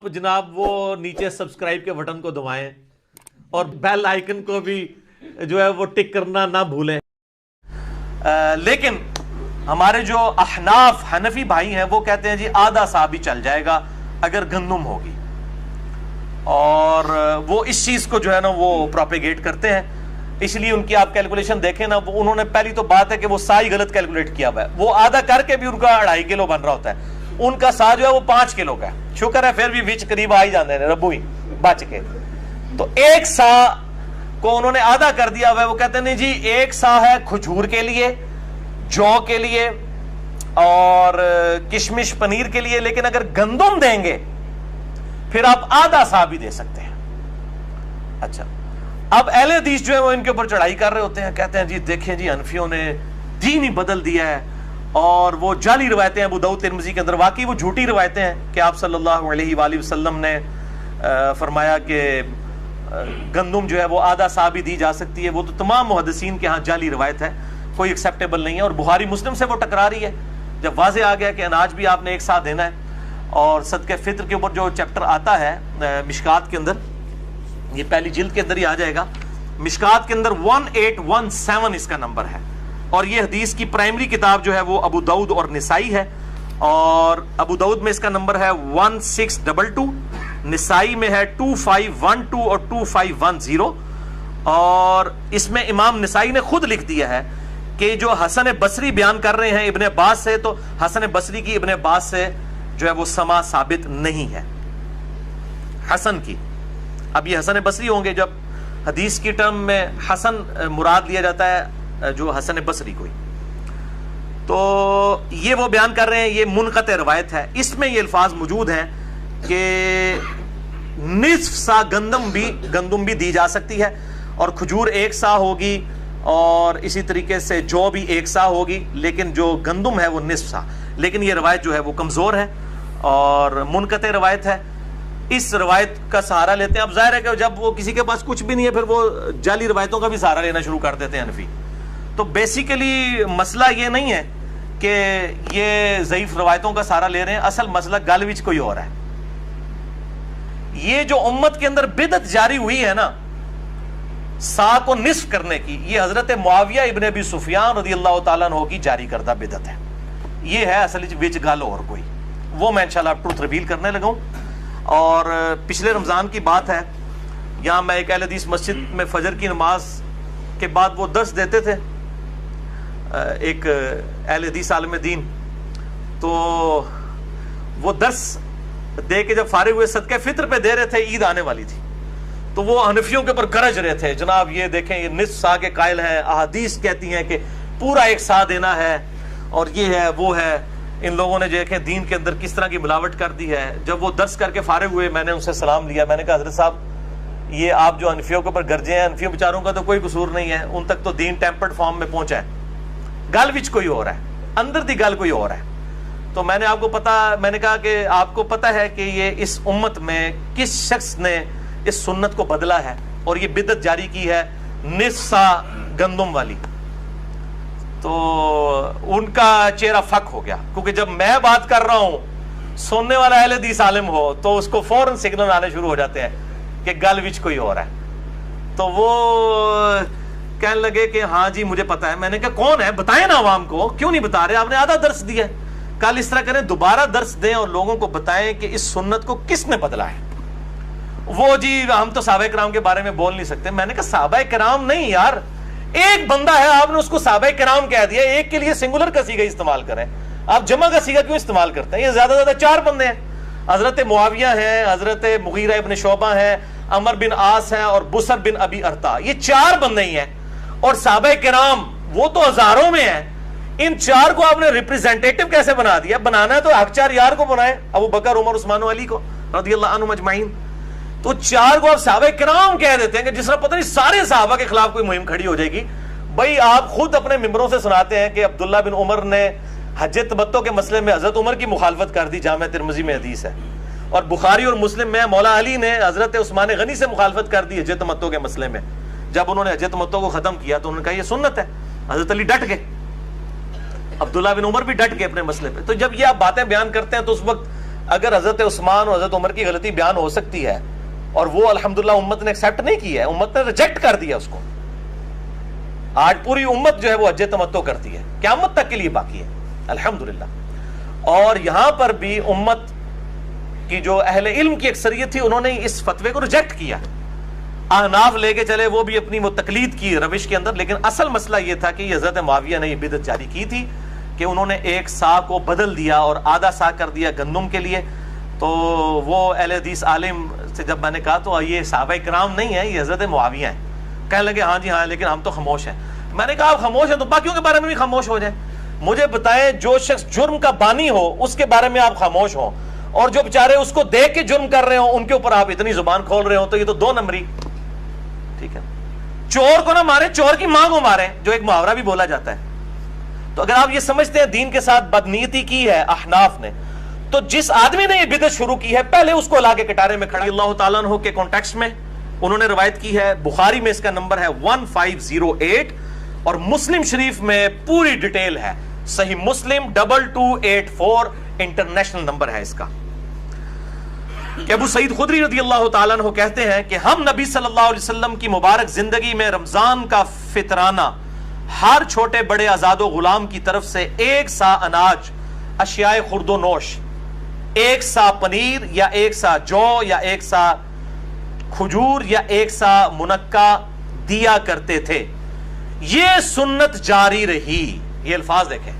जनाब वो नीचे सब्सक्राइब के बटन को दबाएं और बेल आइकन को भी जो है वो टिक करना ना भूलें। लेकिन हमारे जो अहनाफ हनफी भाई हैं वो कहते हैं जी आधा सा भी चल जाएगा अगर गंदुम होगी, और वो इस चीज को जो है ना वो प्रोपेगेट करते हैं। इसलिए उनकी आप कैलकुलेशन देखें ना, वो उन्होंने पहली तो बात है कि वो सा ही गलत कैलकुलेट किया हुआ है। वो आधा करके भी उनका 2.5 किलो बन रहा होता है, उनका सा जो है वो 5 किलो का है। शुक्र है फिर भी विच करीब आ ही जाते हैं रब्बू ही बच के। तो एक सा को उन्होंने आधा कर दिया हुआ है। वो कहते हैं नहीं जी एक सा है खजूर के लिए, जौ के लिए और किशमिश पनीर के लिए, लेकिन अगर गंदुम देंगे फिर आप आधा सा भी दे सकते हैं। अच्छा, अब अहले हदीस जो है वो इनके ऊपर चढ़ाई कर रहे होते हैं, कहते हैं जी देखें जी हनफियों ने दीन ही बदल दिया है, और वो जाली रवायतें हैं अबू दाऊद तिरमिज़ी के अंदर। वाकई वो झूठी रवायतें हैं कि आप सल्लल्लाहु अलैहि वसल्लम ने फरमाया कि गंदुम जो है वो आधा सा भी दी जा सकती है। वो तो तमाम मुहद्दिसीन के यहाँ जाली रवायत है, कोई एक्सेप्टेबल नहीं है, और बुखारी मुस्लिम से वो टकरा रही है। जब वाज़े आ गया कि अनाज भी आपने एक साथ देना है, और सदक़े फित्र के ऊपर जो चैप्टर आता है मिशकात के अंदर, ये पहली जिल्द के अंदर ही आ जाएगा, मिशकात के अंदर 1817 इसका नंबर है, और ये हदीस की प्राइमरी किताब जो है वो अबू दाऊद और निसाई है। और अबू दाऊद में इसका नंबर है 1622, निसाई में है 2512 और 2510। और इसमें इमाम निसाई ने खुद लिख दिया है कि जो हसन बसरी बयान कर रहे हैं इब्ने अब्बास से, तो हसन बसरी की इब्ने अब्बास से जो है वो समा साबित नहीं है हसन की। अब ये हसन बसरी होंगे, जब हदीस की टर्म में हसन मुराद लिया जाता है जो हसन बसरी कोई, तो ये वो बयान कर रहे हैं ये मुनक़ते रवायत है। इसमें ये अल्फाज मौजूद हैं कि निस्फ सा गंदुम भी दी जा सकती है, और खजूर एक सा होगी, और इसी तरीके से जौ भी एक सा होगी, लेकिन जो गंदुम है वो निस्फ सा। लेकिन ये रवायत जो है वो कमजोर है और मुनक़ते रवायत है। इस रवायत का सहारा लेते हैं। अब जाहिर है कि जब वो किसी के पास कुछ भी नहीं है फिर वो जाली रवायतों का भी सहारा लेना शुरू कर देते हैं हनफी। तो बेसिकली मसला ये नहीं है कि ये ज़ईफ रवायतों का सहारा ले रहे हैं, असल मसला गल विच कोई और है। ये जो उम्मत के अंदर बिदत जारी हुई है ना सा को निस्फ करने की, ये हजरत मुआविया इब्न अबी सुफियान रज़ियल्लाहु ताला अन्हु की जारी करदा बिदत है। ये है असल विच गल और कोई, वो मैं इंशाल्लाह ट्रुथ रिवील करने लगा हूं। और पिछले रमज़ान की बात है, यहाँ मैं एक अहले हदीस मस्जिद में फजर की नमाज के बाद वो दर्स देते थे, एक अहले हदीस आलिम दीन, तो वो दर्स दे के जब फारिग हुए सदक़े फित्र पे दे रहे थे, ईद आने वाली थी, तो वो हनफियों के ऊपर गरज रहे थे, जनाब ये देखें ये निस्फ सा के कायल हैं, अहादीस कहती हैं कि पूरा एक सा देना है, और ये है वो है। इन लोगों ने देखें दीन के अंदर किस तरह की मिलावट कर दी है। जब वो दर्स करके फारिग हुए मैंने उनसे सलाम लिया, मैंने कहा हज़रत साहब ये आप जो हनफियों के ऊपर गरजे हैं, हनफियों बेचारों का तो कोई कसूर नहीं है, उन तक तो दीन टेम्पर्ड फॉर्म में पहुंचा है, गल विच कोई और है, अंदर दी गल कोई और है। तो मैंने कहा कि आपको पता है कि ये इस उम्मत में किस शख्स ने इस सुन्नत को बदला है और ये बिदत जारी की है निस्फ सा गंदुम वाली। तो उनका चेहरा फक हो गया, क्योंकि जब मैं बात कर रहा हूं सुनने वाला अहले हदीस आलिम हो तो उसको फौरन सिग्नल आने शुरू हो जाते हैं कि गल विच कोई और है। तो वो कहने लगे कि हाँ जी मुझे पता है। मैंने कहा कौन है, बताएं ना आवाम को, क्यों नहीं बता रहे, आपने आधा दर्स दिया। कल इस तरह करें दोबारा दर्स दें और लोगों को बताएं कि इस सुन्नत को किसने बदला है। वो जी हम तो सहाबा किराम के बारे में बोल नहीं सकते। मैंने कहा सहाबा किराम नहीं यार, एक बंदा है, आपने उसको सहाबा किराम कह दिया, एक के लिए सिंगुलर का सीगा इस्तेमाल करें, आप जमा का सीगा क्यों इस्तेमाल करते हैं। ये ज्यादा ज्यादा 4 बंदे हैं, हजरत मुआविया हैं, हजरत मुगीरा इब्न शोबा हैं, अमर बिन आस हैं और बुसर बिन अबी अरता, ये 4 बंदे ही हैं। और सहाबा किराम वो तो हजारों में हैं, इन 4 को आपने रिप्रेजेंटेटिव कैसे बना दिया। बनाना है तो हक 4 यार को बनाए, अबू बकर उमर उस्मान अली को रज़ियल्लाहु अन्हुम अजमाइन। तो 4 को आप सहाबा किराम कह देते हैं कि जिस तरह पता नहीं सारे सहाबा के खिलाफ कोई मुहिम खड़ी हो जाएगी। भाई आप खुद अपने मिंबरों से सुनाते हैं कि अब्दुल्ला बिन उमर ने हज तमत्तो के मसले में हजरत उमर की मुखालफत कर दी, जामे तिरमिज़ी में हदीस है। और बुखारी और मुस्लिम में मौला अली ने हजरत उस्मान गनी से मुखालफत कर दी हज तमत्तो के मसले में। जब उन्होंने हज तमत्तो को खत्म किया तो उन्होंने कहा यह सुन्नत है, हजरत अली डट गए, अब्दुल्ला बिन उमर भी डट गए अपने मसले पे। तो जब ये आप बातें बयान करते हैं तो उस वक्त اگر حضرت عثمان اور حضرت عمر کی غلطی بیان ہو سکتی ہے اور وہ الحمدللہ امت نے ایکسیپٹ نہیں کی ہے, امت نے ریجیکٹ کر دیا اس کو, آج پوری امت جو ہے وہ حج تمتع کرتی ہے, قیامت تک کے لیے باقی ہے الحمدللہ. اور یہاں پر بھی امت کی جو اہل علم کی اکثریت تھی انہوں نے اس فتوے کو ریجیکٹ کیا. احناف لے کے چلے وہ بھی اپنی وہ تقلید کی روش کے اندر, لیکن اصل مسئلہ یہ تھا کہ یہ حضرت معاویہ نے یہ بدعت جاری کی تھی کہ انہوں نے ایک سا کو بدل دیا اور آدھا سا کر دیا گندم کے لیے. تو وہ اہل حدیث عالم سے جب میں نے کہا تو یہ صحابہ کرام نہیں ہیں, یہ حضرت معاویہ ہیں. کہنے لگے ہاں جی ہاں, لیکن ہم تو خاموش ہیں. میں نے کہا آپ خاموش ہیں تو باقیوں کے بارے میں بھی خاموش ہو جائیں. مجھے بتائیں جو شخص جرم کا بانی ہو اس کے بارے میں آپ خاموش ہوں, اور جو بیچارے اس کو دیکھ کے جرم کر رہے ہوں ان کے اوپر آپ اتنی زبان کھول رہے ہوں, تو یہ تو دو نمبری. ٹھیک ہے, چور کو نہ مارے, چور کی ماں کو مارے, جو ایک محاورہ بھی بولا جاتا ہے. تو اگر آپ یہ سمجھتے ہیں دین کے ساتھ بدنیتی کی ہے احناف نے, تو جس آدمی نے یہ بدعت شروع کی ہے پہلے اس کو لا کے کٹارے میں کھڑا. اللہ تعالیٰ عنہ کے کانٹیکسٹ میں انہوں نے روایت کی ہے, بخاری میں اس کا نمبر ہے 1508 اور مسلم شریف میں پوری ڈیٹیل ہے, صحیح مسلم 2284 انٹرنیشنل نمبر ہے اس کا, کہ ابو سعید خدری رضی اللہ تعالیٰ عنہ کہتے ہیں کہ ہم نبی صلی اللہ علیہ وسلم کی مبارک زندگی میں رمضان کا فطرانہ ہر چھوٹے بڑے آزاد و غلام کی طرف سے 1 سا اناج, اشیاء خرد و نوش, 1 سا پنیر یا 1 سا جو یا 1 سا کھجور یا 1 سا منقع دیا کرتے تھے. یہ سنت جاری رہی, یہ الفاظ دیکھیں,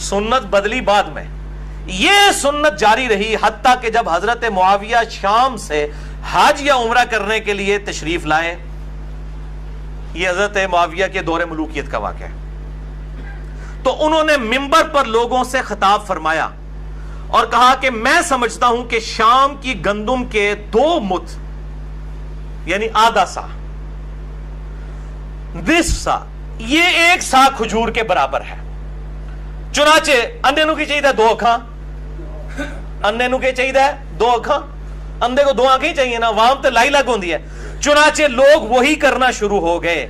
سنت بدلی بعد میں, یہ سنت جاری رہی حتیٰ کہ جب حضرت معاویہ شام سے حج یا عمرہ کرنے کے لیے تشریف لائے. یہ حضرت معاویہ کے دور ملوکیت کا واقعہ ہے. تو انہوں نے منبر پر لوگوں سے خطاب فرمایا اور کہا کہ میں سمجھتا ہوں کہ شام کی گندم کے 2 مد یعنی آدھا سا, نصف سا, یہ 1 سا کھجور کے برابر ہے. چنانچہ اندے نو کی چاہیے 2 اکھاں, اندے نو کی چاہیے 2 اکھاں, اندے کو 2 آنکھیں ہی چاہیے نا, وہاں تے لائی لگ ہوندی ہے. چنانچہ لوگ وہی کرنا شروع ہو گئے.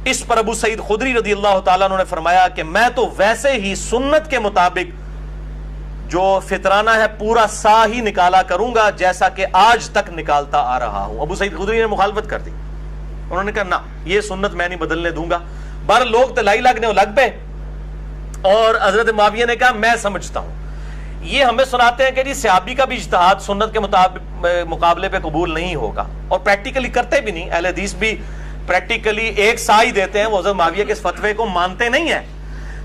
اس پر ابو سعید خدری رضی اللہ تعالیٰ عنہ نے فرمایا کہ میں تو ویسے ہی سنت کے مطابق جو فطرانہ ہے پورا سا ہی نکالا کروں گا جیسا کہ آج تک نکالتا آ رہا ہوں. ابو سعید خدری نے مخالفت کر دی, انہوں نے کہا نہ, یہ سنت میں نہیں بدلنے دوں گا. بار لوگ تلائی لگنے لگ پہ, اور حضرت معاویہ نے کہا میں سمجھتا ہوں. یہ ہمیں سناتے ہیں کہ جی صحابی کا بھی اجتہاد سنت کے مقابلے پہ قبول نہیں ہوگا, اور پریکٹیکلی کرتے بھی نہیں. اہل حدیث بھی پریکٹیکلی 1 سا ہی دیتے ہیں, وہ حضرت معاویہ کے اس فتوے کو مانتے نہیں ہیں.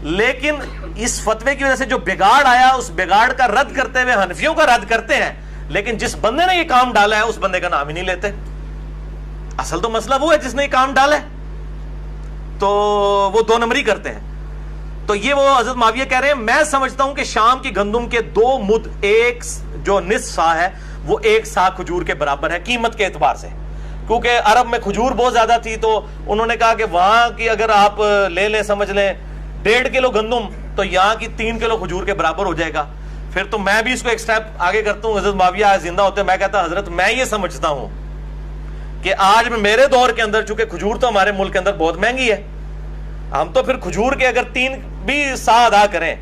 لیکن اس فتوے کی وجہ سے جو بگاڑ آیا, اس بگاڑ کا رد کرتے ہوئے حنفیوں کا رد کرتے ہیں, لیکن جس بندے نے یہ کام ڈالا ہے اس بندے کا نام ہی نہیں لیتے. اصل تو مسئلہ وہ ہے جس نے یہ کام ڈالا ہے, تو وہ 2 نمبری کرتے ہیں. تو یہ وہ حضرت معاویہ کہہ رہے ہیں میں سمجھتا ہوں کہ شام کی گندم کے 2 مد 1 جو نصف سا ہے وہ 1 سا کھجور کے برابر ہے قیمت کے اعتبار سے, کیونکہ عرب میں کھجور بہت زیادہ تھی. تو انہوں نے کہا کہ وہاں کی اگر آپ لے لیں سمجھ لیں 1.5 کلو گندم, تو یہاں کی 3 کلو کھجور کے برابر ہو جائے گا. پھر تو میں بھی اس کو ایک سٹیپ آگے کرتا ہوں. حضرت معاویہ زندہ ہوتے میں کہتا حضرت میں یہ سمجھتا ہوں کہ آج میرے دور کے اندر چونکہ کھجور تو ہمارے ملک کے اندر بہت مہنگی ہے, ہم تو پھر کھجور کے اگر 3 بھی سا ادا کریں,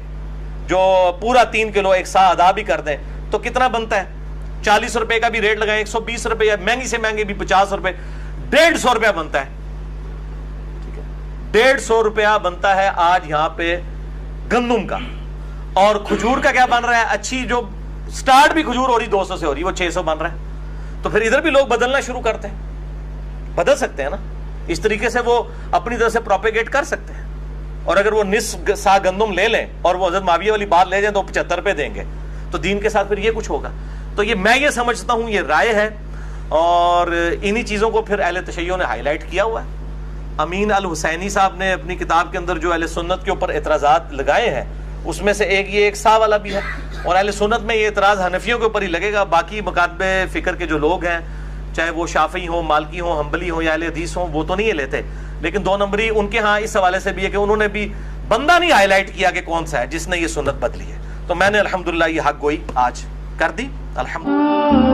جو پورا 3 کلو 1 سا ادا بھی کر دیں, تو کتنا بنتا ہے؟ 40 روپے کا بھی ریٹ لگائیں, 120 روپے, یا مہنگی سے مہنگی بھی 50 روپے, 150 روپیہ بنتا ہے. 150 روپیہ بنتا ہے آج یہاں پہ گندم کا. اور کھجور کا کیا بن رہا ہے؟ اچھی جو سٹارٹ بھی کھجور ہو رہی 200 سے ہو رہی, وہ 600 بن رہا ہے. تو پھر ادھر بھی لوگ بدلنا شروع کرتے ہیں, بدل سکتے ہیں نا, اس طریقے سے وہ اپنی طرف سے پروپیگیٹ کر سکتے ہیں. اور اگر وہ نصف سا گندم لے لیں اور وہ حضرت معاویہ والی بات لے جائیں تو 75 روپے دیں گے, تو دین کے ساتھ پھر یہ کچھ ہوگا. تو یہ میں یہ سمجھتا ہوں, یہ رائے ہے, اور انہی چیزوں کو پھر اہل تشیع نے ہائی لائٹ کیا ہوا ہے. امین الحسینی صاحب نے اپنی کتاب کے اندر جو اہل سنت کے اوپر اعتراضات لگائے ہیں اس میں سے ایک یہ 1 سا والا بھی ہے, اور اہل سنت میں یہ اعتراض حنفیوں کے اوپر ہی لگے گا. باقی مکاتب فکر کے جو لوگ ہیں, چاہے وہ شافعی ہوں, مالکی ہوں, حنبلی ہوں یا اہل حدیث ہوں, وہ تو نہیں لیتے. لیکن 2 نمبری ان کے ہاں اس حوالے سے بھی ہے کہ انہوں نے بھی بندہ نہیں ہائی لائٹ کیا کہ کون سا ہے جس نے یہ سنت بدلی ہے. تو میں نے الحمدللہ یہ حق گوئی آج کر دی الحمدللہ.